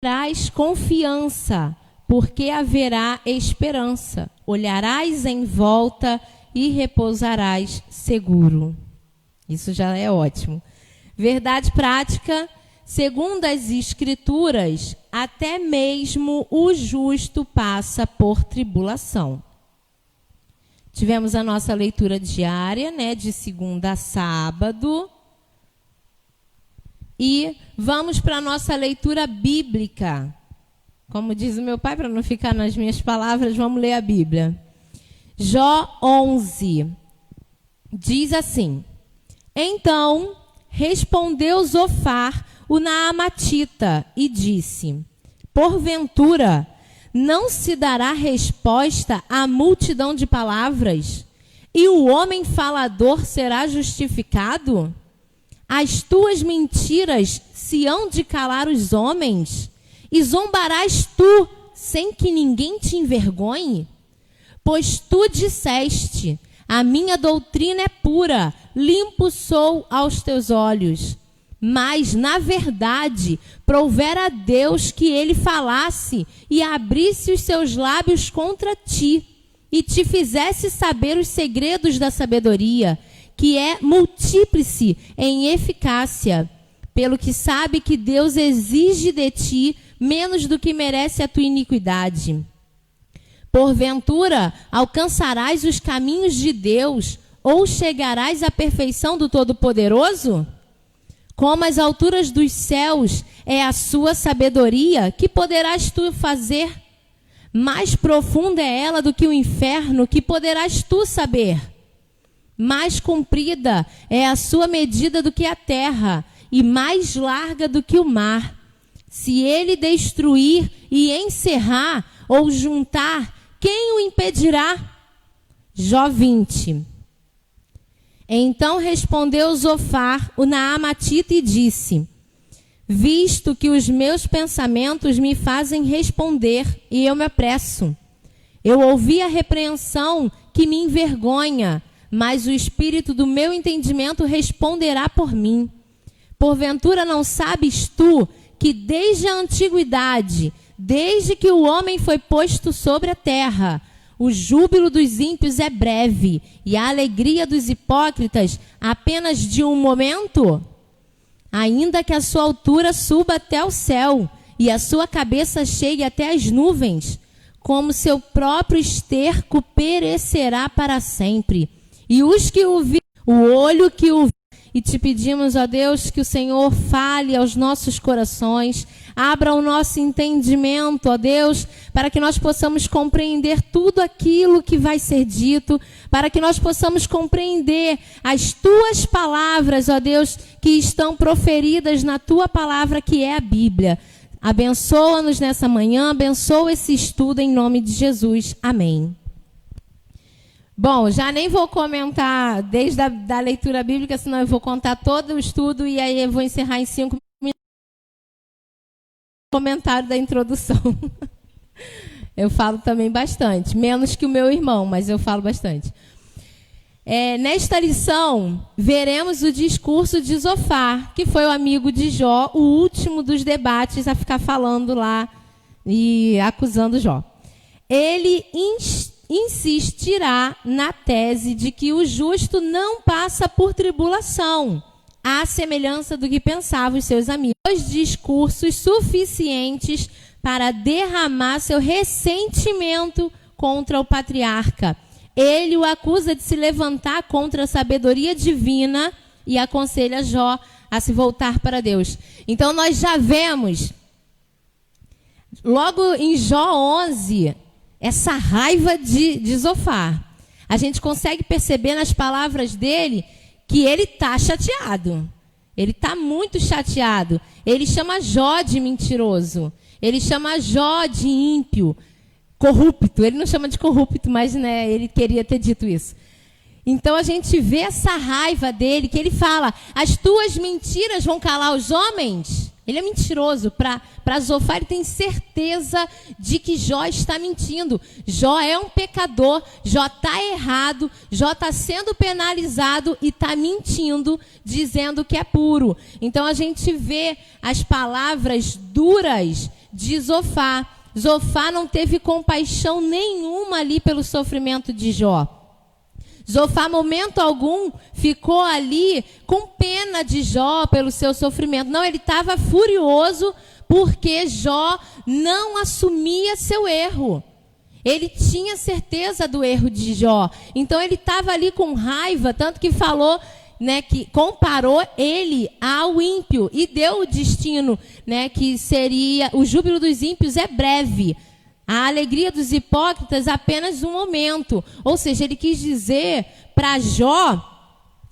terás confiança, porque haverá esperança. Olharás em volta e repousarás seguro. Isso já é ótimo. Verdade prática, segundo as Escrituras, até mesmo o justo passa por tribulação. Tivemos a nossa leitura diária, né, de segunda a sábado. E vamos para a nossa leitura bíblica. Como diz o meu pai, para não ficar nas minhas palavras, vamos ler a Bíblia. Jó 11 diz assim: Então respondeu Zofar, o naamatita, e disse: Porventura, não se dará resposta à multidão de palavras? E o homem falador será justificado? As tuas mentiras se hão de calar os homens? E zombarás tu, sem que ninguém te envergonhe? Pois tu disseste: a minha doutrina é pura, limpo sou aos teus olhos. Mas, na verdade, prouvera a Deus que ele falasse e abrisse os seus lábios contra ti, e te fizesse saber os segredos da sabedoria, que é multíplice em eficácia, pelo que sabe que Deus exige de ti menos do que merece a tua iniquidade. Porventura, alcançarás os caminhos de Deus, ou chegarás à perfeição do Todo-Poderoso? Como as alturas dos céus é a sua sabedoria, que poderás tu fazer? Mais profunda é ela do que o inferno, que poderás tu saber? Mais comprida é a sua medida do que a terra, e mais larga do que o mar. Se ele destruir e encerrar, ou juntar, quem o impedirá? Jó 20. Então respondeu Zofar, o naamatita, e disse: Visto que os meus pensamentos me fazem responder, e eu me apresso. Eu ouvi a repreensão que me envergonha, mas o espírito do meu entendimento responderá por mim. Porventura não sabes tu que desde a antiguidade, desde que o homem foi posto sobre a terra, o júbilo dos ímpios é breve, e a alegria dos hipócritas apenas de um momento? Ainda que a sua altura suba até o céu, e a sua cabeça chegue até as nuvens, como seu próprio esterco perecerá para sempre. E os que o viram, o olho que o viu. E te pedimos, ó Deus, que o Senhor fale aos nossos corações, abra o nosso entendimento, ó Deus, para que nós possamos compreender tudo aquilo que vai ser dito, para que nós possamos compreender as tuas palavras, ó Deus, que estão proferidas na tua palavra, que é a Bíblia. Abençoa-nos nessa manhã, abençoa esse estudo em nome de Jesus. Amém. Bom, já nem vou comentar desde a leitura bíblica, senão eu vou contar todo o estudo e aí eu vou encerrar em 5 minutos. Comentário da introdução. Eu falo também bastante, menos que o meu irmão, mas eu falo bastante. Nesta lição, veremos o discurso de Zofar, que foi o amigo de Jó, o último dos debates a ficar falando lá e acusando Jó. Ele insistirá na tese de que o justo não passa por tribulação, à semelhança do que pensavam os seus amigos. Dois discursos suficientes para derramar seu ressentimento contra o patriarca. Ele o acusa de se levantar contra a sabedoria divina e aconselha Jó a se voltar para Deus. Então nós já vemos, logo em Jó 11, essa raiva de Zofar. A gente consegue perceber nas palavras dele que ele está chateado. Ele está muito chateado. Ele chama Jó de mentiroso. Ele chama Jó de ímpio, corrupto. Ele não chama de corrupto, mas né, ele queria ter dito isso. Então a gente vê essa raiva dele, que ele fala: as tuas mentiras vão calar os homens? Ele é mentiroso. Para Zofar, ele tem certeza de que Jó está mentindo. Jó é um pecador, Jó está errado, Jó está sendo penalizado e está mentindo, dizendo que é puro. Então a gente vê as palavras duras de Zofar. Zofar não teve compaixão nenhuma ali pelo sofrimento de Jó. Zofar, momento algum, ficou ali com pena de Jó pelo seu sofrimento. Não, ele estava furioso porque Jó não assumia seu erro. Ele tinha certeza do erro de Jó. Então ele estava ali com raiva, tanto que falou, né, que comparou ele ao ímpio e deu o destino, né, que seria o júbilo dos ímpios é breve. A alegria dos hipócritas apenas um momento. Ou seja, ele quis dizer para Jó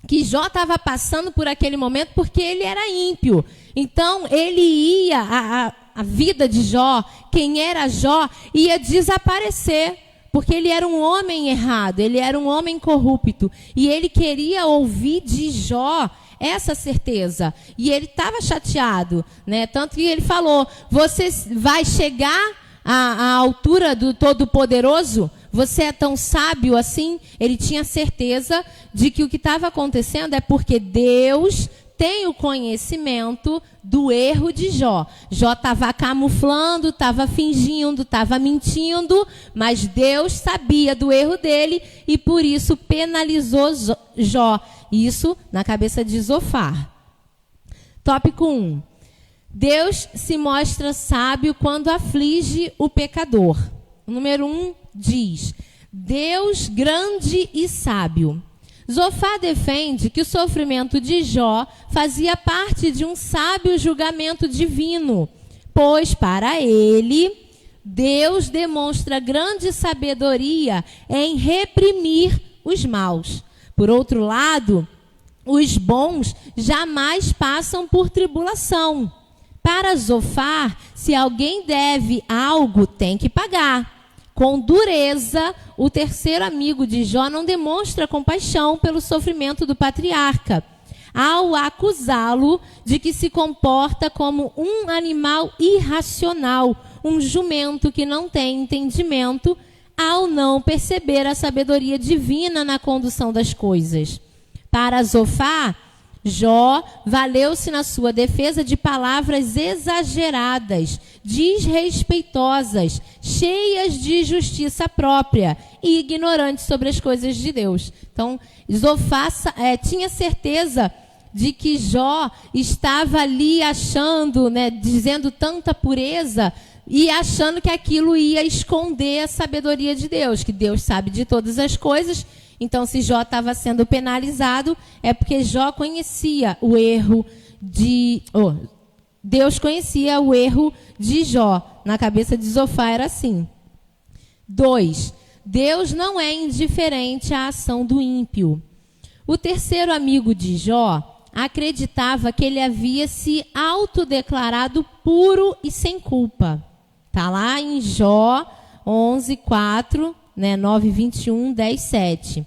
que Jó estava passando por aquele momento porque ele era ímpio. Então, ele ia, a vida de Jó, quem era Jó, ia desaparecer. Porque ele era um homem errado, ele era um homem corrupto. E ele queria ouvir de Jó essa certeza. E ele estava chateado, né? Tanto que ele falou, você vai chegar à altura do Todo-Poderoso? Você é tão sábio assim? Ele tinha certeza de que o que estava acontecendo é porque Deus tem o conhecimento do erro de Jó. Jó estava camuflando, estava fingindo, estava mentindo, mas Deus sabia do erro dele e por isso penalizou Jó. Isso na cabeça de Zofar. Tópico 1. Deus se mostra sábio quando aflige o pecador. O número 1 diz, Deus grande e sábio. Zofar defende que o sofrimento de Jó fazia parte de um sábio julgamento divino, pois para ele, Deus demonstra grande sabedoria em reprimir os maus. Por outro lado, os bons jamais passam por tribulação. Para Zofar, se alguém deve algo, tem que pagar. Com dureza, o terceiro amigo de Jó não demonstra compaixão pelo sofrimento do patriarca, ao acusá-lo de que se comporta como um animal irracional, um jumento que não tem entendimento, ao não perceber a sabedoria divina na condução das coisas. Para Zofar, Jó valeu-se na sua defesa de palavras exageradas, desrespeitosas, cheias de justiça própria e ignorantes sobre as coisas de Deus. Então, Zofar tinha certeza de que Jó estava ali achando, né, dizendo tanta pureza e achando que aquilo ia esconder a sabedoria de Deus, que Deus sabe de todas as coisas. Então, se Jó estava sendo penalizado, é porque Jó conhecia o erro de... Deus conhecia o erro de Jó. Na cabeça de Zofar era assim. 2. Deus não é indiferente à ação do ímpio. O terceiro amigo de Jó acreditava que ele havia se autodeclarado puro e sem culpa. Está lá em Jó 11:4, né, 9:21, 10:7.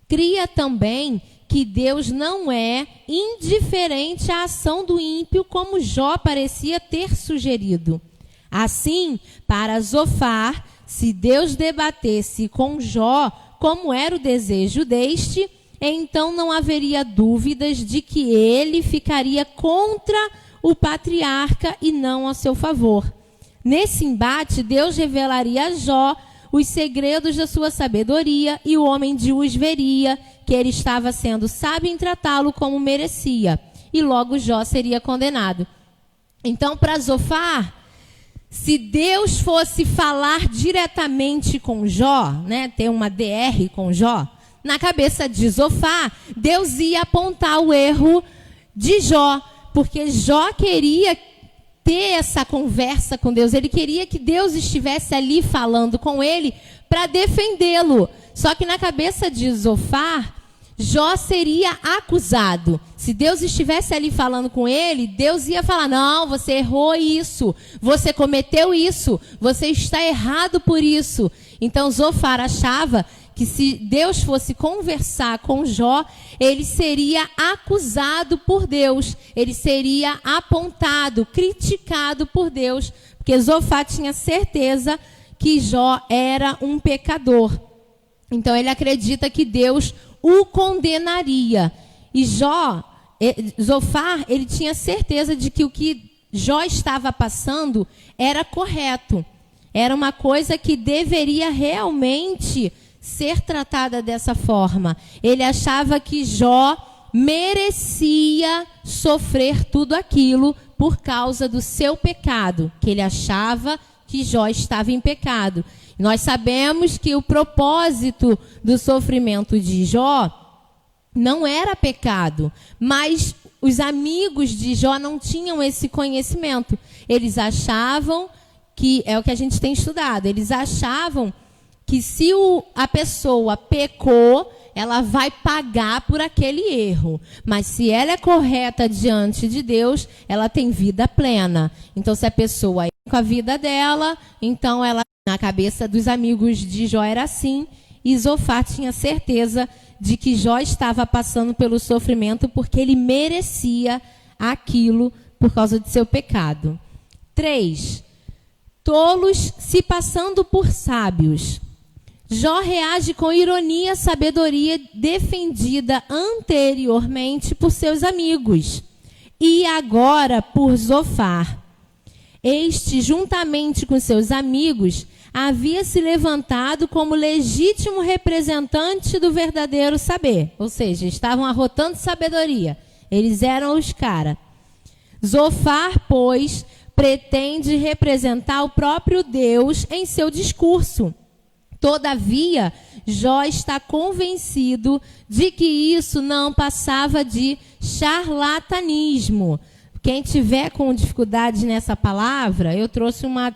Cria também que Deus não é indiferente à ação do ímpio, como Jó parecia ter sugerido. Assim, para Zofar, se Deus debatesse com Jó como era o desejo deste, então não haveria dúvidas de que ele ficaria contra o patriarca e não a seu favor. Nesse embate, Deus revelaria a Jó os segredos da sua sabedoria e o homem de Uz veria que ele estava sendo sábio em tratá-lo como merecia, e logo Jó seria condenado. Então, para Zofar, se Deus fosse falar diretamente com Jó, né, ter uma DR com Jó, na cabeça de Zofar, Deus ia apontar o erro de Jó, porque Jó queria ter essa conversa com Deus, ele queria que Deus estivesse ali falando com ele para defendê-lo. Só que na cabeça de Zofar, Jó seria acusado. Se Deus estivesse ali falando com ele, Deus ia falar, não, você errou isso, você cometeu isso, você está errado por isso. Então Zofar achava que se Deus fosse conversar com Jó, ele seria acusado por Deus, ele seria apontado, criticado por Deus, porque Zofar tinha certeza que Jó era um pecador. Então ele acredita que Deus o condenaria. E Zofar, ele tinha certeza de que o que Jó estava passando era correto. Era uma coisa que deveria realmente ser tratada dessa forma. Ele achava que Jó merecia sofrer tudo aquilo por causa do seu pecado, que ele achava que Jó estava em pecado. Nós sabemos que o propósito do sofrimento de Jó não era pecado, mas os amigos de Jó não tinham esse conhecimento. Eles achavam que, é o que a gente tem estudado, eles achavam que se a pessoa pecou, ela vai pagar por aquele erro. Mas se ela é correta diante de Deus, ela tem vida plena. Então, se a pessoa com a vida dela, então ela, na cabeça dos amigos de Jó era assim, e Zofar tinha certeza de que Jó estava passando pelo sofrimento porque ele merecia aquilo por causa de seu pecado. 3. Tolos se passando por sábios. Jó reage com ironia à sabedoria defendida anteriormente por seus amigos e agora por Zofar. Este, juntamente com seus amigos, havia se levantado como legítimo representante do verdadeiro saber. Ou seja, estavam arrotando sabedoria. Eles eram os caras. Zofar, pois, pretende representar o próprio Deus em seu discurso. Todavia, Jó está convencido de que isso não passava de charlatanismo. Quem tiver com dificuldade nessa palavra, eu trouxe uma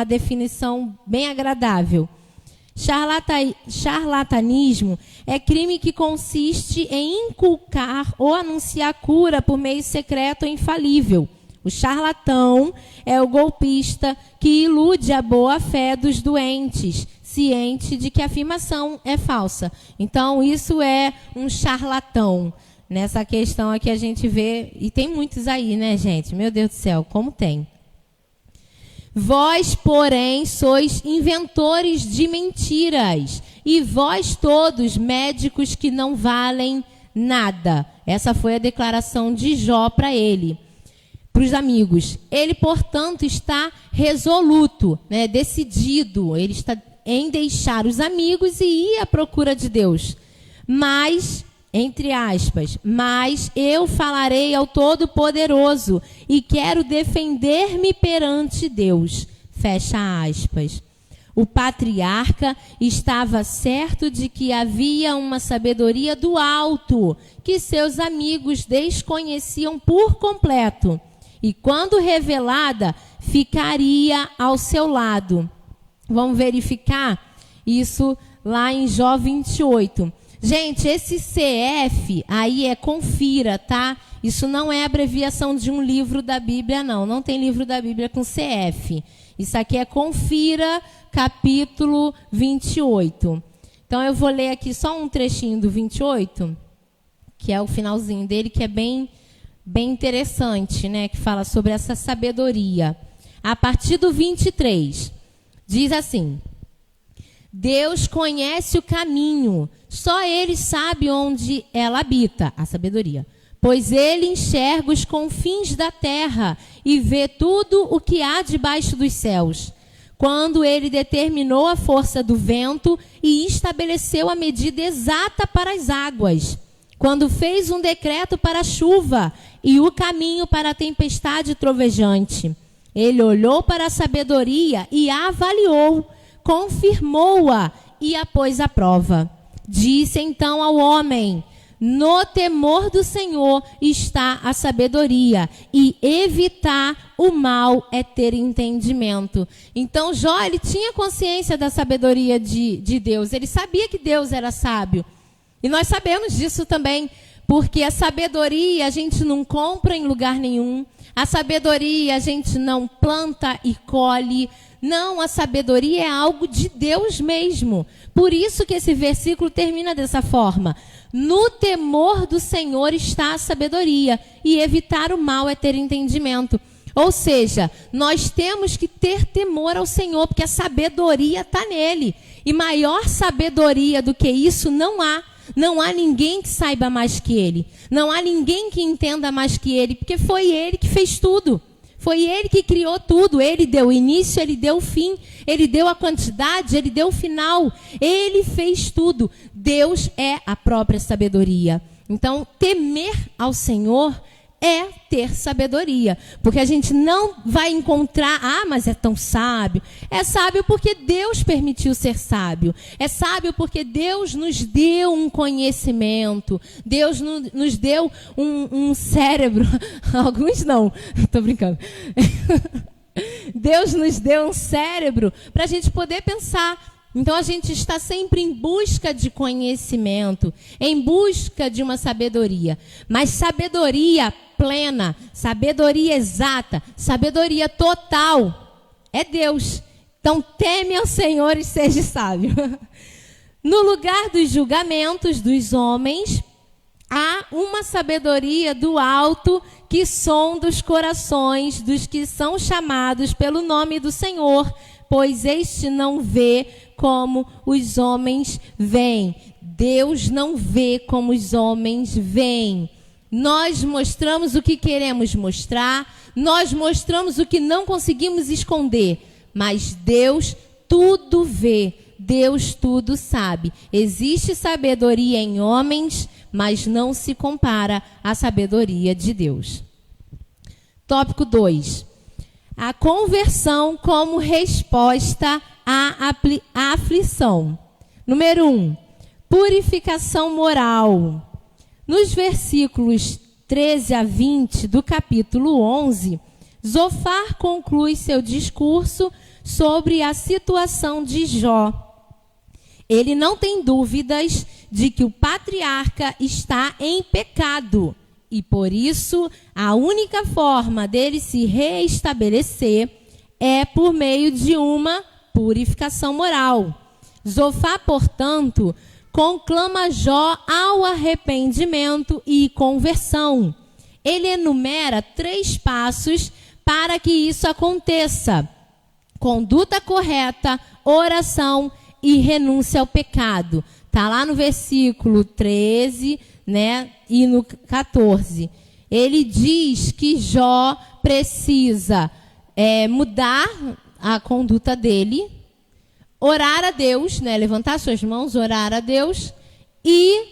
definição bem agradável. Charlatanismo é crime que consiste em inculcar ou anunciar cura por meio secreto ou infalível. O charlatão é o golpista que ilude a boa-fé dos doentes, ciente de que a afirmação é falsa. Então, isso é um charlatão. Nessa questão aqui a gente vê, e tem muitos aí, né, gente? Meu Deus do céu, como tem. Vós, porém, sois inventores de mentiras, e vós todos médicos que não valem nada. Essa foi a declaração de Jó para ele, para os amigos. Ele, portanto, está resoluto, né, decidido, ele está em deixar os amigos e ir à procura de Deus. Mas, entre aspas, mas eu falarei ao Todo-Poderoso e quero defender-me perante Deus. Fecha aspas. O patriarca estava certo de que havia uma sabedoria do alto que seus amigos desconheciam por completo. E quando revelada, ficaria ao seu lado. Vamos verificar isso lá em Jó 28. Gente, esse CF aí é confira, tá? Isso não é abreviação de um livro da Bíblia, não. Não tem livro da Bíblia com CF. Isso aqui é confira, capítulo 28. Então, eu vou ler aqui só um trechinho do 28, que é o finalzinho dele, que é bem interessante, né? Que fala sobre essa sabedoria. A partir do 23, diz assim: Deus conhece o caminho, só Ele sabe onde ela habita, a sabedoria. Pois Ele enxerga os confins da terra e vê tudo o que há debaixo dos céus. Quando Ele determinou a força do vento e estabeleceu a medida exata para as águas. Quando fez um decreto para a chuva e o caminho para a tempestade trovejante. Ele olhou para a sabedoria e a avaliou, confirmou-a e a pôs à prova. Disse então ao homem: no temor do Senhor está a sabedoria, e evitar o mal é ter entendimento. Então Jó, ele tinha consciência da sabedoria de Deus, ele sabia que Deus era sábio. E nós sabemos disso também, porque a sabedoria a gente não compra em lugar nenhum, a sabedoria a gente não planta e colhe. Não, a sabedoria é algo de Deus mesmo. Por isso que esse versículo termina dessa forma. No temor do Senhor está a sabedoria, e evitar o mal é ter entendimento. Ou seja, nós temos que ter temor ao Senhor, porque a sabedoria está nele. E maior sabedoria do que isso não há. Não há ninguém que saiba mais que ele. Não há ninguém que entenda mais que ele, porque foi ele que fez tudo. Foi ele que criou tudo. Ele deu o início, ele deu o fim, ele deu a quantidade, ele deu o final. Ele fez tudo. Deus é a própria sabedoria. Então, temer ao Senhor é ter sabedoria, porque a gente não vai encontrar, mas é tão sábio. É sábio porque Deus permitiu ser sábio. É sábio porque Deus nos deu um conhecimento. Deus nos deu um cérebro. Alguns não, estou brincando. Deus nos deu um cérebro para a gente poder pensar. Então, a gente está sempre em busca de conhecimento, em busca de uma sabedoria. Mas sabedoria plena, sabedoria exata, sabedoria total, é Deus. Então, teme ao Senhor e seja sábio. No lugar dos julgamentos dos homens, há uma sabedoria do alto que sonda os corações dos que são chamados pelo nome do Senhor, pois este não vê como os homens veem. Deus não vê como os homens veem. Nós mostramos o que queremos mostrar, nós mostramos o que não conseguimos esconder, mas Deus tudo vê, Deus tudo sabe. Existe sabedoria em homens, mas não se compara à sabedoria de Deus. Tópico 2. A conversão como resposta à aflição. Número 1. Purificação moral. Nos versículos 13 a 20 do capítulo 11, Zofar conclui seu discurso sobre a situação de Jó. Ele não tem dúvidas de que o patriarca está em pecado e, por isso, a única forma dele se reestabelecer é por meio de uma purificação moral. Zofar, portanto, conclama Jó ao arrependimento e conversão. Ele enumera 3 passos para que isso aconteça: conduta correta, oração e renúncia ao pecado. Está lá no versículo 13, né, e no 14. Ele diz que Jó precisa mudar a conduta dele, orar a Deus, né, levantar suas mãos, orar a Deus e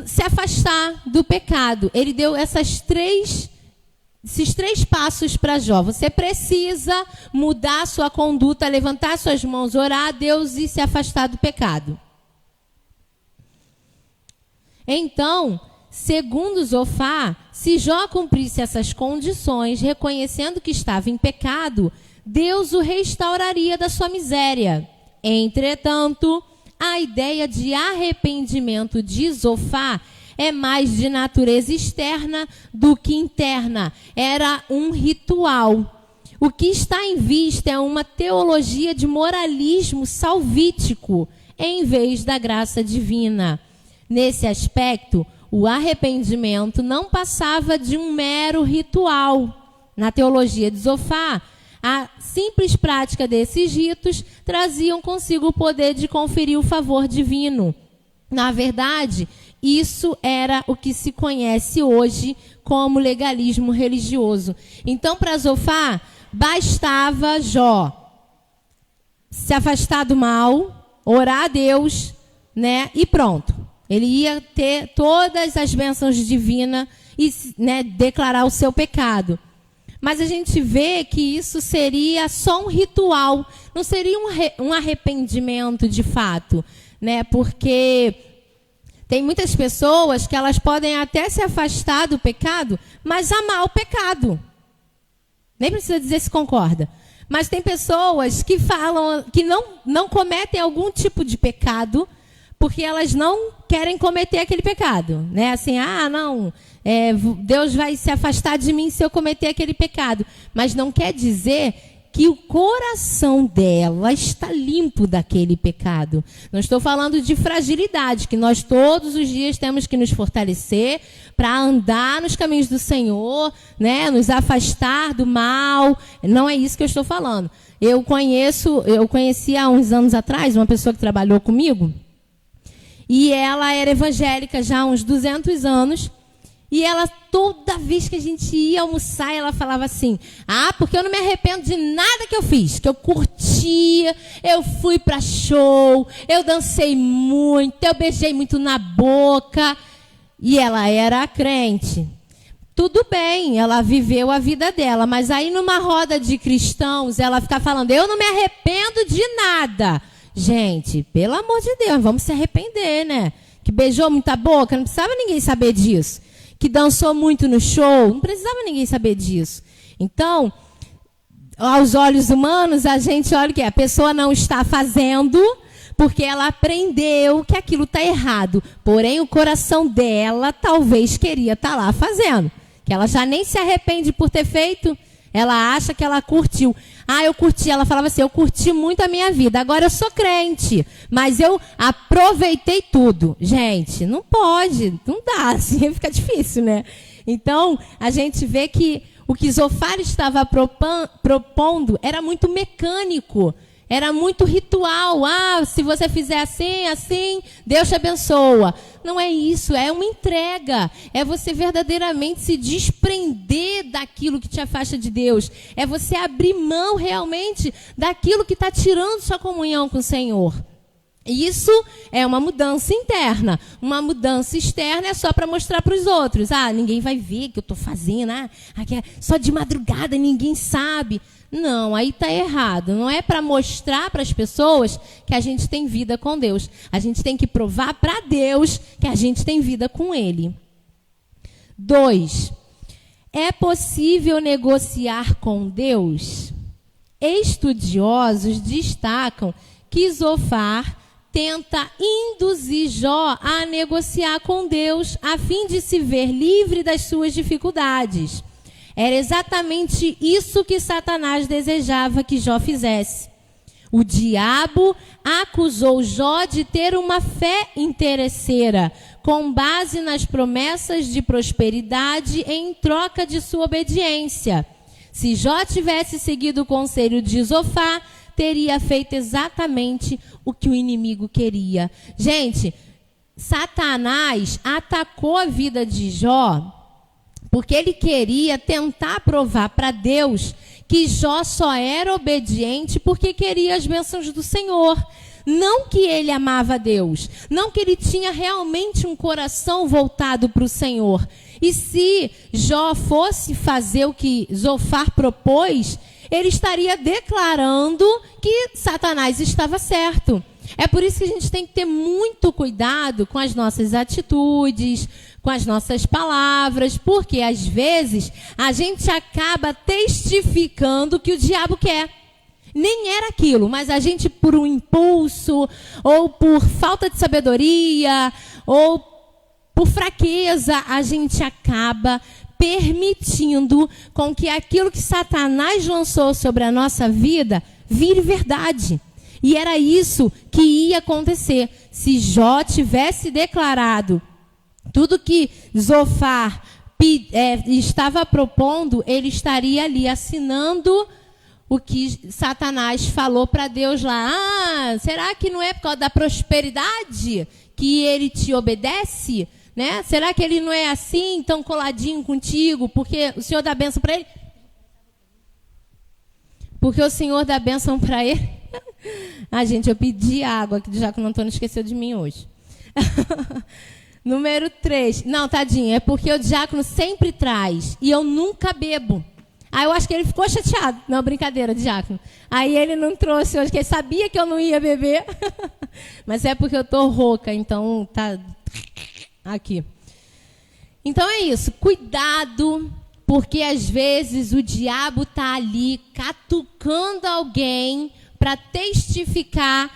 se afastar do pecado. Ele deu esses três passos para Jó. Você precisa mudar a sua conduta, levantar suas mãos, orar a Deus e se afastar do pecado. Então, segundo Zofar, se Jó cumprisse essas condições, reconhecendo que estava em pecado, Deus o restauraria da sua miséria. Entretanto, a ideia de arrependimento de Zofar é mais de natureza externa do que interna. Era um ritual. O que está em vista é uma teologia de moralismo salvítico, em vez da graça divina. Nesse aspecto, o arrependimento não passava de um mero ritual. Na teologia de Zofar, a simples prática desses ritos traziam consigo o poder de conferir o favor divino. Na verdade, isso era o que se conhece hoje como legalismo religioso. Então, para Zofar, bastava Jó se afastar do mal, orar a Deus, né, e pronto. Ele ia ter todas as bênçãos divinas e, né, declarar o seu pecado. Mas a gente vê que isso seria só um ritual, não seria um arrependimento de fato, né? Porque tem muitas pessoas que elas podem até se afastar do pecado, mas amar o pecado. Nem precisa dizer se concorda. Mas tem pessoas que falam que não cometem algum tipo de pecado, porque elas não querem cometer aquele pecado, né? Assim, não, Deus vai se afastar de mim se eu cometer aquele pecado. Mas não quer dizer que o coração dela está limpo daquele pecado. Não estou falando de fragilidade, que nós todos os dias temos que nos fortalecer para andar nos caminhos do Senhor, né? Nos afastar do mal. Não é isso que eu estou falando. Eu conheci há uns anos atrás uma pessoa que trabalhou comigo, e ela era evangélica já há uns 200 anos, E ela, toda vez que a gente ia almoçar, ela falava assim, porque eu não me arrependo de nada que eu fiz, que eu curti, eu fui para show, eu dancei muito, eu beijei muito na boca. E ela era crente. Tudo bem, ela viveu a vida dela, mas aí numa roda de cristãos, ela fica falando, eu não me arrependo de nada. Gente, pelo amor de Deus, vamos se arrepender, né? Que beijou muita boca, não precisava ninguém saber disso. Que dançou muito no show, não precisava ninguém saber disso. Então, aos olhos humanos, a gente olha o que a pessoa não está fazendo, porque ela aprendeu que aquilo está errado. Porém, o coração dela talvez queria estar lá fazendo. Que ela já nem se arrepende por ter feito. Ela acha que ela curtiu. Eu curti. Ela falava assim, eu curti muito a minha vida. Agora eu sou crente, mas eu aproveitei tudo. Gente, não pode, não dá, assim fica difícil, né? Então, a gente vê que o que Zofar estava propondo era muito mecânico. Era muito ritual. Se você fizer assim, assim, Deus te abençoa. Não é isso, é uma entrega. É você verdadeiramente se desprender daquilo que te afasta de Deus. É você abrir mão realmente daquilo que está tirando sua comunhão com o Senhor. Isso é uma mudança interna. Uma mudança externa é só para mostrar para os outros. Ninguém vai ver o que eu estou fazendo. Aqui é só de madrugada, ninguém sabe. Não, aí está errado. Não é para mostrar para as pessoas que a gente tem vida com Deus. A gente tem que provar para Deus que a gente tem vida com Ele. 2. É possível negociar com Deus? Estudiosos destacam que Zofar tenta induzir Jó a negociar com Deus a fim de se ver livre das suas dificuldades. Era exatamente isso que Satanás desejava que Jó fizesse. O diabo acusou Jó de ter uma fé interesseira, com base nas promessas de prosperidade em troca de sua obediência. Se Jó tivesse seguido o conselho de Zofar, teria feito exatamente o que o inimigo queria. Gente, Satanás atacou a vida de Jó porque ele queria tentar provar para Deus que Jó só era obediente porque queria as bênçãos do Senhor. Não que ele amava a Deus, não que ele tinha realmente um coração voltado para o Senhor. E se Jó fosse fazer o que Zofar propôs, ele estaria declarando que Satanás estava certo. É por isso que a gente tem que ter muito cuidado com as nossas atitudes, com as nossas palavras, porque às vezes a gente acaba testificando o que o diabo quer. Nem era aquilo, mas a gente, por um impulso, ou por falta de sabedoria, ou por fraqueza, a gente acaba permitindo com que aquilo que Satanás lançou sobre a nossa vida vire verdade. E era isso que ia acontecer. Se Jó tivesse declarado tudo que Zofar estava propondo, ele estaria ali assinando o que Satanás falou para Deus lá. Será que não é por causa da prosperidade que ele te obedece? Né? Será que ele não é assim, tão coladinho contigo, porque o Senhor dá bênção para ele? Porque o Senhor dá bênção para ele? Gente, eu pedi água, que o diácono Antônio esqueceu de mim hoje. Número 3. Não, tadinho, é porque o diácono sempre traz e eu nunca bebo. Eu acho que ele ficou chateado. Não, brincadeira, diácono. Aí ele não trouxe hoje, porque ele sabia que eu não ia beber. Mas é porque eu tô rouca, então tá aqui. Então é isso, cuidado, porque às vezes o diabo tá ali catucando alguém para testificar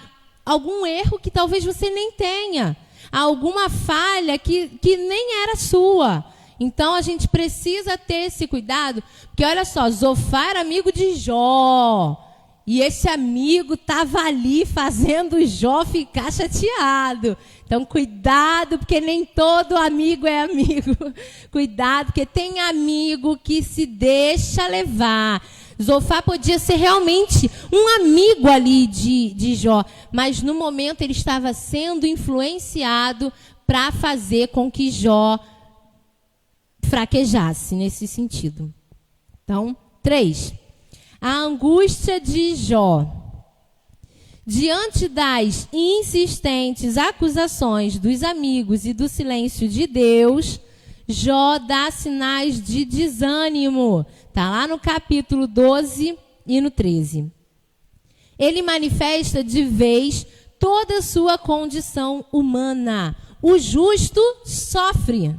algum erro que talvez você nem tenha. Alguma falha que nem era sua. Então, a gente precisa ter esse cuidado, porque olha só, Zofar era amigo de Jó. E esse amigo estava ali fazendo Jó ficar chateado. Então, cuidado, porque nem todo amigo é amigo. Cuidado, porque tem amigo que se deixa levar. Zofar podia ser realmente um amigo ali de Jó, mas no momento ele estava sendo influenciado para fazer com que Jó fraquejasse nesse sentido. Então, 3. A angústia de Jó. Diante das insistentes acusações dos amigos e do silêncio de Deus, Jó dá sinais de desânimo. Está lá no capítulo 12 e no 13. Ele manifesta de vez toda a sua condição humana. O justo sofre.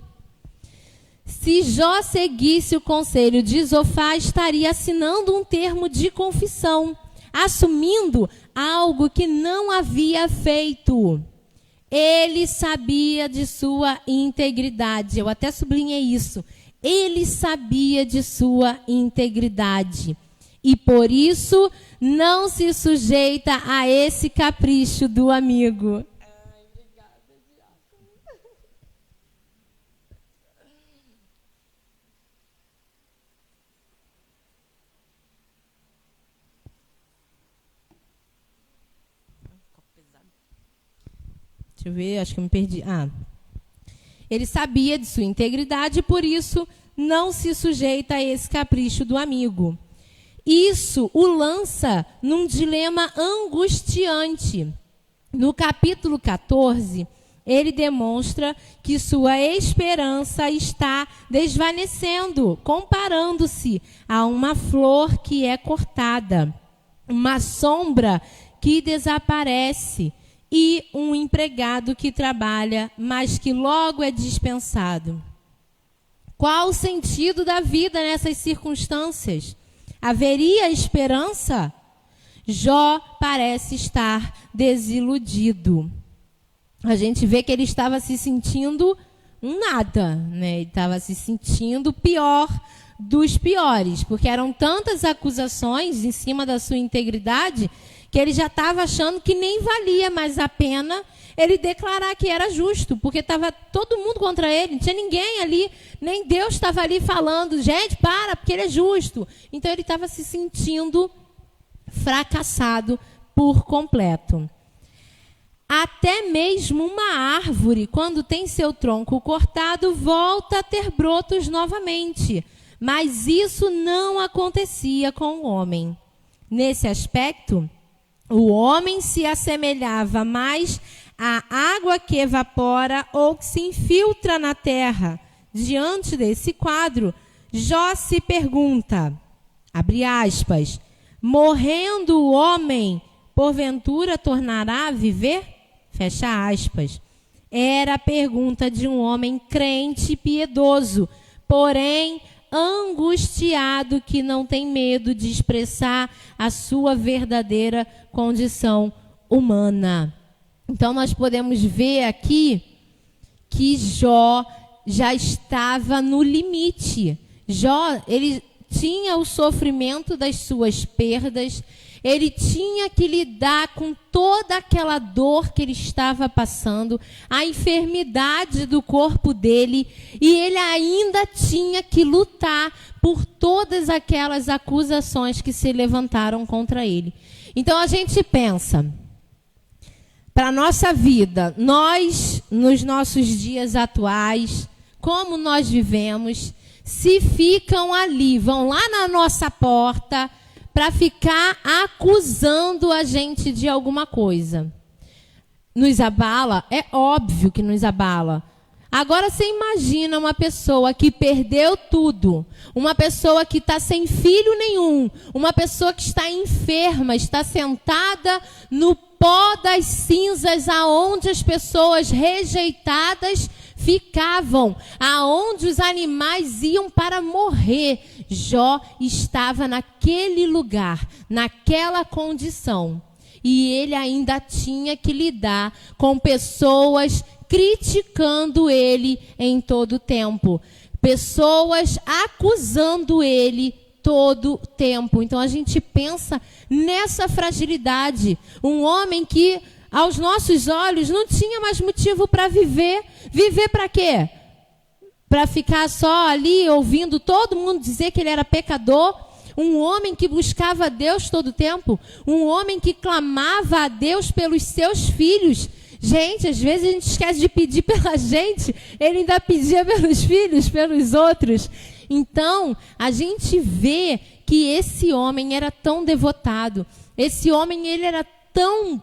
Se Jó seguisse o conselho de Zofar, estaria assinando um termo de confissão, assumindo algo que não havia feito. Ele sabia de sua integridade. Eu até sublinhei isso. Ele sabia de sua integridade. E por isso não se sujeita a esse capricho do amigo. Deixa eu ver, acho que eu me perdi. Ele sabia de sua integridade e, por isso, não se sujeita a esse capricho do amigo. Isso o lança num dilema angustiante. No capítulo 14, ele demonstra que sua esperança está desvanecendo, comparando-se a uma flor que é cortada, uma sombra que desaparece, e um empregado que trabalha, mas que logo é dispensado. Qual o sentido da vida nessas circunstâncias? Haveria esperança? Jó parece estar desiludido. A gente vê que ele estava se sentindo um nada, né? Ele estava se sentindo pior dos piores, porque eram tantas acusações em cima da sua integridade que ele já estava achando que nem valia mais a pena ele declarar que era justo, porque estava todo mundo contra ele, não tinha ninguém ali, nem Deus estava ali falando, gente, porque ele é justo. Então ele estava se sentindo fracassado por completo. Até mesmo uma árvore, quando tem seu tronco cortado, volta a ter brotos novamente. Mas isso não acontecia com o homem. Nesse aspecto, o homem se assemelhava mais à água que evapora ou que se infiltra na terra. Diante desse quadro, Jó se pergunta, abre aspas, morrendo o homem, porventura tornará a viver? Fecha aspas. Era a pergunta de um homem crente e piedoso, porém angustiado, que não tem medo de expressar a sua verdadeira condição humana. Então nós podemos ver aqui que Jó já estava no limite. Jó, ele tinha o sofrimento das suas perdas, ele tinha que lidar com toda aquela dor que ele estava passando, a enfermidade do corpo dele, e ele ainda tinha que lutar por todas aquelas acusações que se levantaram contra ele. Então a gente pensa, para a nossa vida, nós, nos nossos dias atuais, como nós vivemos, se ficam ali, vão lá na nossa porta para ficar acusando a gente de alguma coisa. Nos abala? É óbvio que nos abala. Agora você imagina uma pessoa que perdeu tudo, uma pessoa que está sem filho nenhum, uma pessoa que está enferma, está sentada no pó das cinzas, aonde as pessoas rejeitadas ficavam, aonde os animais iam para morrer. Jó estava naquele lugar, naquela condição. E ele ainda tinha que lidar com pessoas criticando ele em todo o tempo. Pessoas acusando ele todo o tempo. Então a gente pensa nessa fragilidade. Um homem que, aos nossos olhos, não tinha mais motivo para viver. Viver para quê? Para ficar só ali ouvindo todo mundo dizer que ele era pecador? Um homem que buscava a Deus todo o tempo? Um homem que clamava a Deus pelos seus filhos? Gente, às vezes a gente esquece de pedir pela gente, ele ainda pedia pelos filhos, pelos outros. Então, a gente vê que esse homem era tão devotado, esse homem ele era tão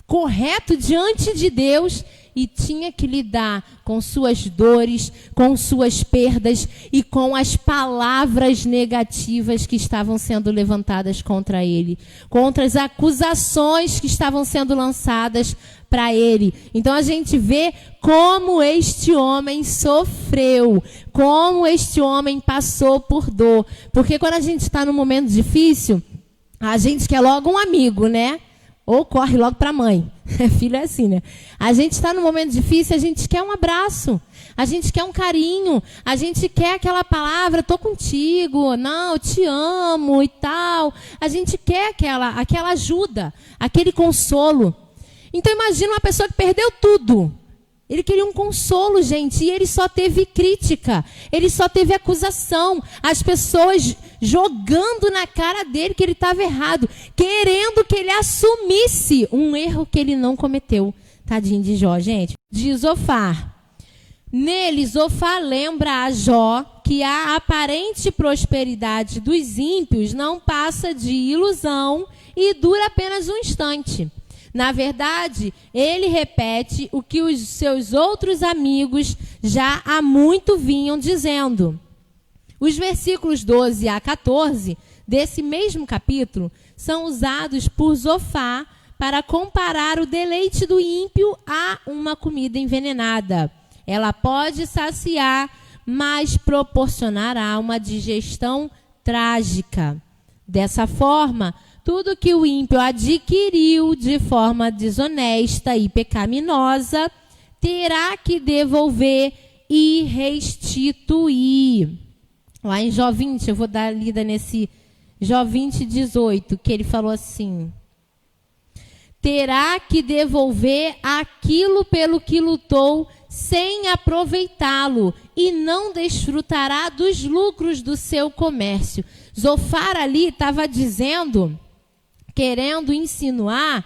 correto diante de Deus e tinha que lidar com suas dores, com suas perdas e com as palavras negativas que estavam sendo levantadas contra ele, contra as acusações que estavam sendo lançadas para ele. Então a gente vê como este homem sofreu, como este homem passou por dor. Porque quando a gente está num momento difícil, a gente quer logo um amigo, né? Ou corre logo para a mãe. Filho é assim, né? A gente está num momento difícil, a gente quer um abraço, a gente quer um carinho, a gente quer aquela palavra, estou contigo, não, eu te amo e tal. A gente quer aquela ajuda, aquele consolo. Então imagina uma pessoa que perdeu tudo. Ele queria um consolo, gente, e ele só teve crítica, ele só teve acusação, as pessoas jogando na cara dele que ele estava errado, querendo que ele assumisse um erro que ele não cometeu. Tadinho de Jó, gente. De Zofar. Nele, Zofar lembra a Jó que a aparente prosperidade dos ímpios não passa de ilusão e dura apenas um instante. Na verdade, ele repete o que os seus outros amigos já há muito vinham dizendo. Os versículos 12 a 14 desse mesmo capítulo são usados por Zofar para comparar o deleite do ímpio a uma comida envenenada. Ela pode saciar, mas proporcionará uma digestão trágica. Dessa forma, tudo que o ímpio adquiriu de forma desonesta e pecaminosa, terá que devolver e restituir. Lá em Jó 20, eu vou dar lida nesse Jó 20, 18, que ele falou assim: terá que devolver aquilo pelo que lutou sem aproveitá-lo e não desfrutará dos lucros do seu comércio. Zofar ali estava dizendo, querendo insinuar,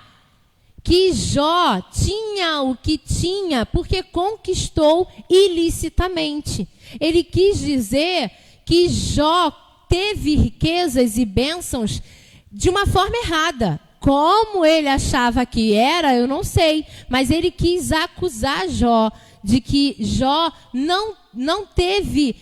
que Jó tinha o que tinha porque conquistou ilicitamente. Ele quis dizer que Jó teve riquezas e bênçãos de uma forma errada. Como ele achava que era, eu não sei, mas ele quis acusar Jó de que Jó não teve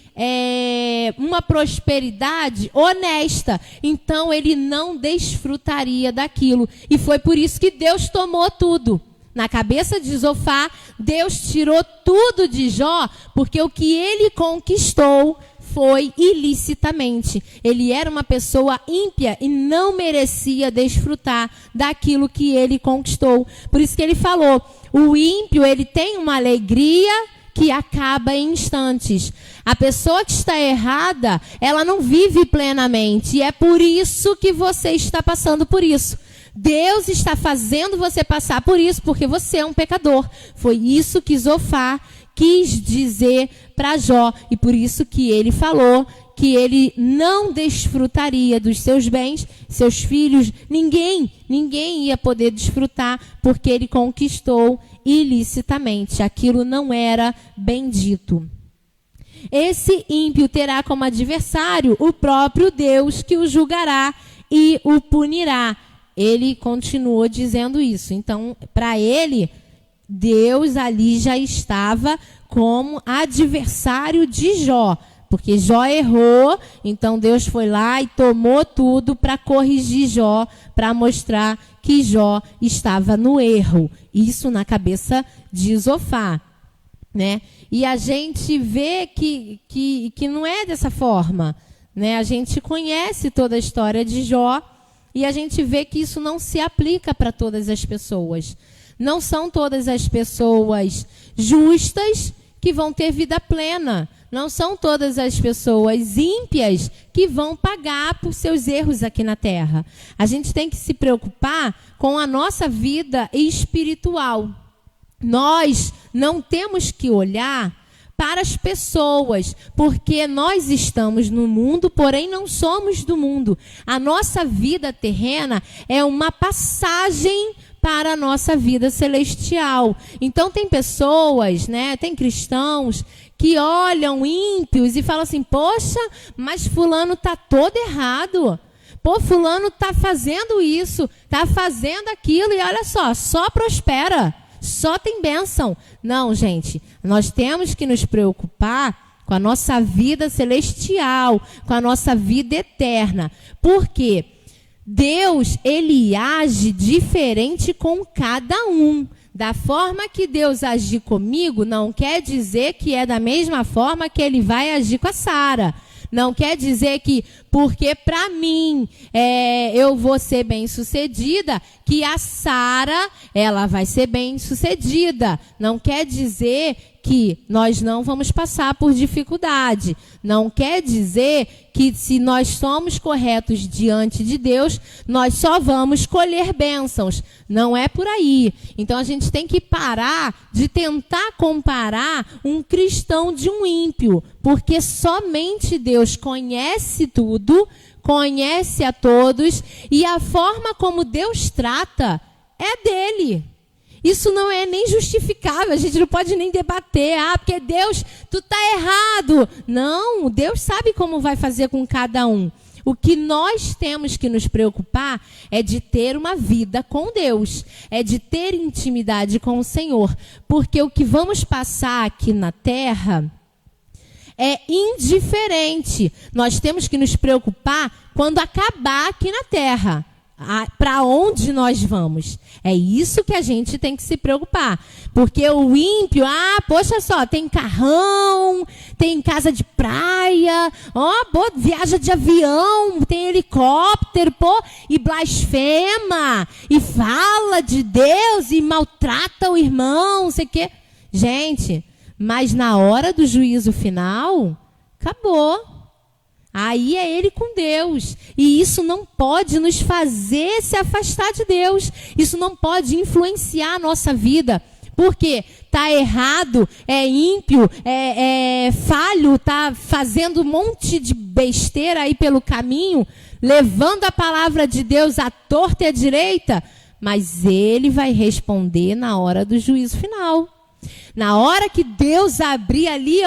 uma prosperidade honesta, então ele não desfrutaria daquilo. E foi por isso que Deus tomou tudo. Na cabeça de Zofar, Deus tirou tudo de Jó, porque o que ele conquistou foi ilicitamente. Ele era uma pessoa ímpia e não merecia desfrutar daquilo que ele conquistou. Por isso que ele falou, o ímpio, ele tem uma alegria que acaba em instantes. A pessoa que está errada, ela não vive plenamente. E é por isso que você está passando por isso. Deus está fazendo você passar por isso, porque você é um pecador. Foi isso que Zofar quis dizer para Jó, e por isso que ele falou que ele não desfrutaria dos seus bens, seus filhos, ninguém ia poder desfrutar, porque ele conquistou ilicitamente, aquilo não era bendito. Esse ímpio terá como adversário o próprio Deus, que o julgará e o punirá. Ele continuou dizendo isso. Então, para ele, Deus ali já estava como adversário de Jó, porque Jó errou, então Deus foi lá e tomou tudo para corrigir Jó, para mostrar que Jó estava no erro. Isso na cabeça de Zofar, né? E a gente vê que não é dessa forma, né? A gente conhece toda a história de Jó e a gente vê que isso não se aplica para todas as pessoas. Não são todas as pessoas justas que vão ter vida plena. Não são todas as pessoas ímpias que vão pagar por seus erros aqui na terra. A gente tem que se preocupar com a nossa vida espiritual. Nós não temos que olhar para as pessoas, porque nós estamos no mundo, porém não somos do mundo. A nossa vida terrena é uma passagem para a nossa vida celestial. Então tem pessoas, né, tem cristãos que olham ímpios e falam assim, poxa, mas fulano está todo errado. Pô, fulano está fazendo isso, está fazendo aquilo e olha só prospera, só tem bênção. Não, gente, nós temos que nos preocupar com a nossa vida celestial, com a nossa vida eterna. Por quê? Deus, ele age diferente com cada um. Da forma que Deus agir comigo, não quer dizer que é da mesma forma que ele vai agir com a Sara. Não quer dizer que, porque para mim eu vou ser bem-sucedida, que a Sara, ela vai ser bem-sucedida. Não quer dizer que nós não vamos passar por dificuldade. Não quer dizer que se nós somos corretos diante de Deus, nós só vamos colher bênçãos. Não é por aí. Então a gente tem que parar de tentar comparar um cristão de um ímpio, porque somente Deus conhece tudo, conhece a todos, e a forma como Deus trata é dele. Isso não é nem justificável, a gente não pode nem debater. Porque Deus, tu tá errado. Não, Deus sabe como vai fazer com cada um. O que nós temos que nos preocupar é de ter uma vida com Deus, é de ter intimidade com o Senhor. Porque o que vamos passar aqui na terra é indiferente. Nós temos que nos preocupar quando acabar aqui na terra. Para onde nós vamos? É isso que a gente tem que se preocupar. Porque o ímpio, poxa só, tem carrão, tem casa de praia, viaja de avião, tem helicóptero, e blasfema, e fala de Deus, e maltrata o irmão, não sei o quê. Gente, mas na hora do juízo final, acabou. Aí é ele com Deus. E isso não pode nos fazer se afastar de Deus. Isso não pode influenciar a nossa vida. Porque está errado, é ímpio, é falho, está fazendo um monte de besteira aí pelo caminho, levando a palavra de Deus à torta e à direita. Mas ele vai responder na hora do juízo final. Na hora que Deus abrir ali,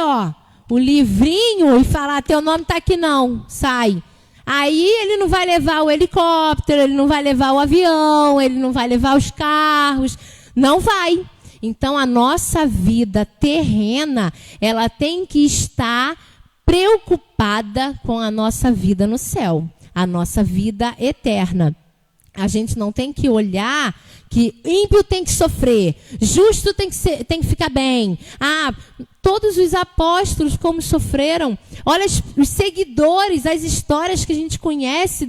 o livrinho e falar, teu nome está aqui não, sai. Aí ele não vai levar o helicóptero, ele não vai levar o avião, ele não vai levar os carros, não vai. Então a nossa vida terrena, ela tem que estar preocupada com a nossa vida no céu, a nossa vida eterna. A gente não tem que olhar que ímpio tem que sofrer, justo tem que ficar bem. Todos os apóstolos como sofreram. Olha os seguidores, as histórias que a gente conhece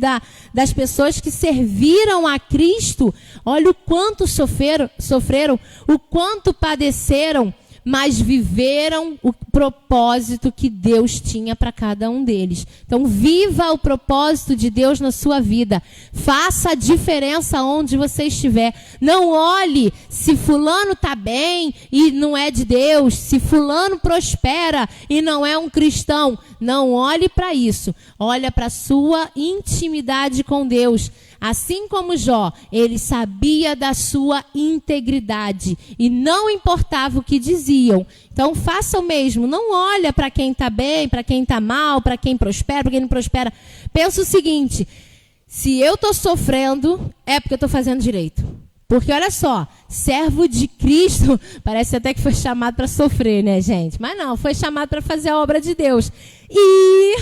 das pessoas que serviram a Cristo. Olha o quanto sofreram, o quanto padeceram, mas viveram o propósito que Deus tinha para cada um deles. Então, viva o propósito de Deus na sua vida. Faça a diferença onde você estiver. Não olhe se fulano está bem e não é de Deus, se fulano prospera e não é um cristão. Não olhe para isso. Olha para a sua intimidade com Deus. Assim como Jó, ele sabia da sua integridade e não importava o que diziam. Então faça o mesmo, não olha para quem está bem, para quem está mal, para quem prospera, para quem não prospera. Pensa o seguinte, se eu estou sofrendo, é porque eu estou fazendo direito. Porque olha só, servo de Cristo, parece até que foi chamado para sofrer, né, gente? Mas não, foi chamado para fazer a obra de Deus. E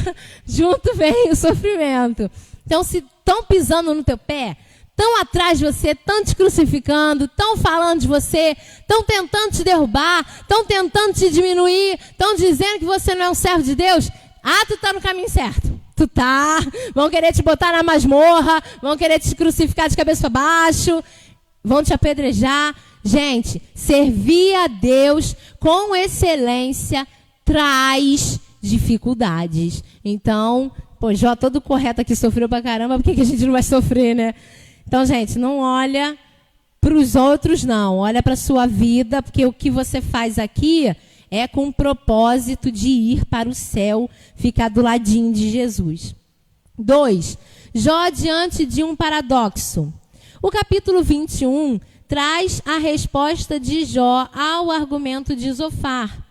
junto vem o sofrimento. Então, se estão pisando no teu pé, estão atrás de você, estão te crucificando, estão falando de você, estão tentando te derrubar, estão tentando te diminuir, estão dizendo que você não é um servo de Deus, tu está no caminho certo. Tu tá, vão querer te botar na masmorra, vão querer te crucificar de cabeça para baixo, vão te apedrejar. Gente, servir a Deus com excelência traz dificuldades. Então, Jó todo correto aqui sofreu pra caramba, por que a gente não vai sofrer, né? Então, gente, não olha para os outros, não. Olha para a sua vida, porque o que você faz aqui é com o propósito de ir para o céu, ficar do ladinho de Jesus. 2. Jó diante de um paradoxo. O capítulo 21 traz a resposta de Jó ao argumento de Zofar.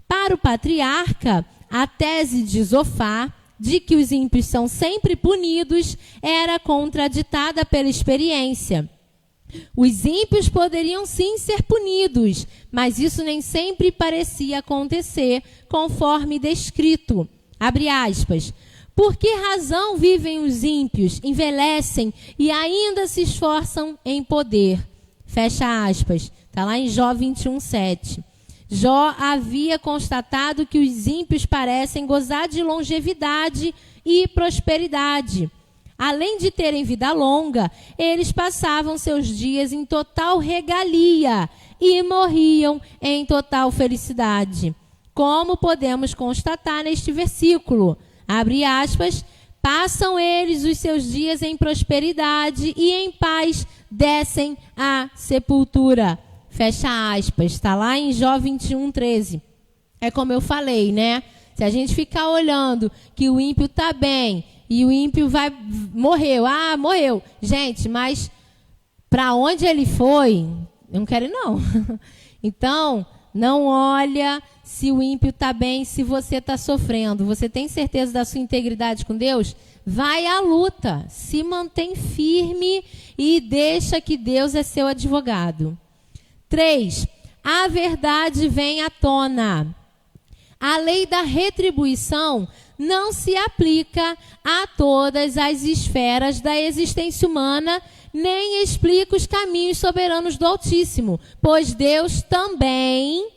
Para o patriarca, a tese de Zofar, de que os ímpios são sempre punidos, era contraditada pela experiência. Os ímpios poderiam sim ser punidos, mas isso nem sempre parecia acontecer conforme descrito. Abre aspas. Por que razão vivem os ímpios, envelhecem e ainda se esforçam em poder? Fecha aspas. Está lá em Jó 21:7. Jó havia constatado que os ímpios parecem gozar de longevidade e prosperidade. Além de terem vida longa, eles passavam seus dias em total regalia e morriam em total felicidade. Como podemos constatar neste versículo? Abre aspas, passam eles os seus dias em prosperidade e em paz descem à sepultura. Fecha aspas, está lá em Jó 21:13. É como eu falei, né? Se a gente ficar olhando que o ímpio está bem e o ímpio morreu. Ah, morreu. Gente, mas para onde ele foi? Eu não quero ir, não. Então, não olha se o ímpio está bem, se você está sofrendo. Você tem certeza da sua integridade com Deus? Vai à luta. Se mantém firme e deixa que Deus é seu advogado. 3. A verdade vem à tona. A lei da retribuição não se aplica a todas as esferas da existência humana, nem explica os caminhos soberanos do Altíssimo, pois Deus também,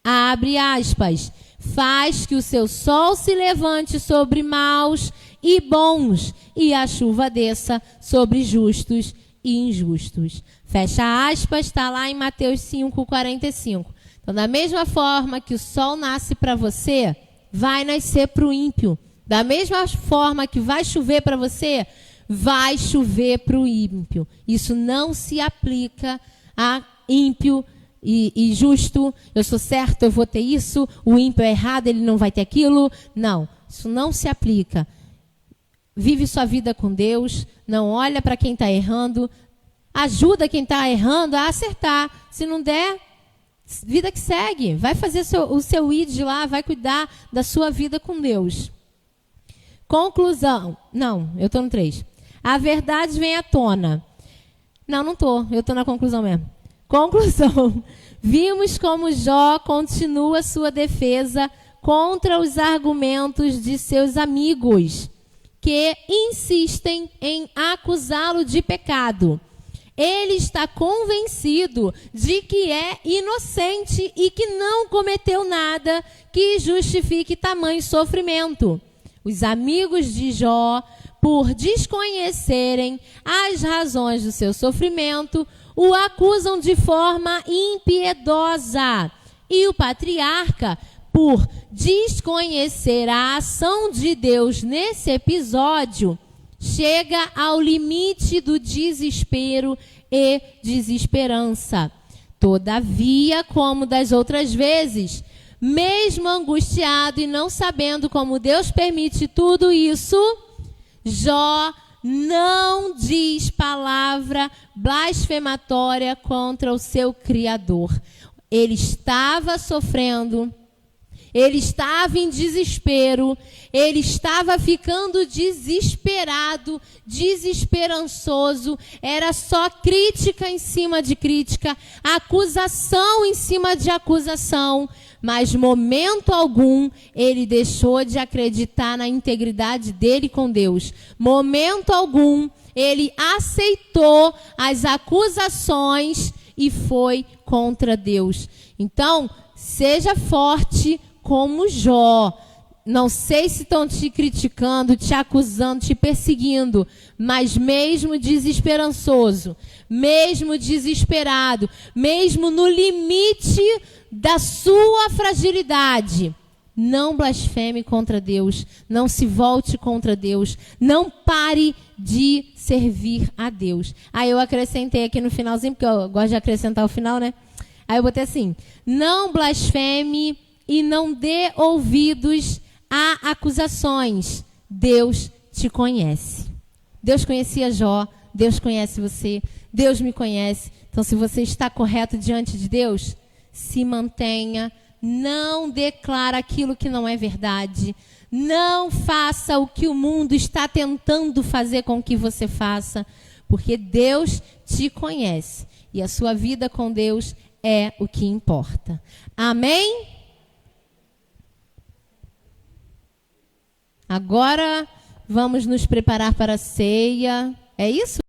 abre aspas, faz que o seu sol se levante sobre maus e bons, e a chuva desça sobre justos e injustos. Fecha aspas, está lá em Mateus 5:45. Então, da mesma forma que o sol nasce para você, vai nascer para o ímpio. Da mesma forma que vai chover para você, vai chover para o ímpio. Isso não se aplica a ímpio e justo. Eu sou certo, eu vou ter isso. O ímpio é errado, ele não vai ter aquilo. Não, isso não se aplica. Vive sua vida com Deus, não olha para quem está errando, ajuda quem está errando a acertar. Se não der, vida que segue. Vai fazer o seu ID lá, vai cuidar da sua vida com Deus. Conclusão. Não, eu estou no 3. A verdade vem à tona. Não estou. Eu estou na conclusão mesmo. Conclusão. Vimos como Jó continua sua defesa contra os argumentos de seus amigos, que insistem em acusá-lo de pecado. Ele está convencido de que é inocente e que não cometeu nada que justifique tamanho sofrimento. Os amigos de Jó, por desconhecerem as razões do seu sofrimento, o acusam de forma impiedosa. E o patriarca, por desconhecer a ação de Deus nesse episódio, chega ao limite do desespero e desesperança. Todavia, como das outras vezes, mesmo angustiado e não sabendo como Deus permite tudo isso, Jó não diz palavra blasfematória contra o seu Criador. Ele estava sofrendo, ele estava em desespero, ele estava ficando desesperado, desesperançoso. Era só crítica em cima de crítica, acusação em cima de acusação. Mas momento algum ele deixou de acreditar na integridade dele com Deus. Momento algum ele aceitou as acusações e foi contra Deus. Então, seja forte como Jó. Não sei se estão te criticando, te acusando, te perseguindo, mas mesmo desesperançoso, mesmo desesperado, mesmo no limite da sua fragilidade, não blasfeme contra Deus, não se volte contra Deus, não pare de servir a Deus. Aí eu acrescentei aqui no finalzinho, porque eu gosto de acrescentar o final, né? Aí eu botei assim, não blasfeme e não dê ouvidos a acusações. Deus te conhece. Deus conhecia Jó Deus conhece você, Deus me conhece. Então, se você está correto diante de Deus, se mantenha, não declara aquilo que não é verdade, não faça o que o mundo está tentando fazer com que você faça, porque Deus te conhece e a sua vida com Deus é o que importa. Amém? Agora vamos nos preparar para a ceia. É isso?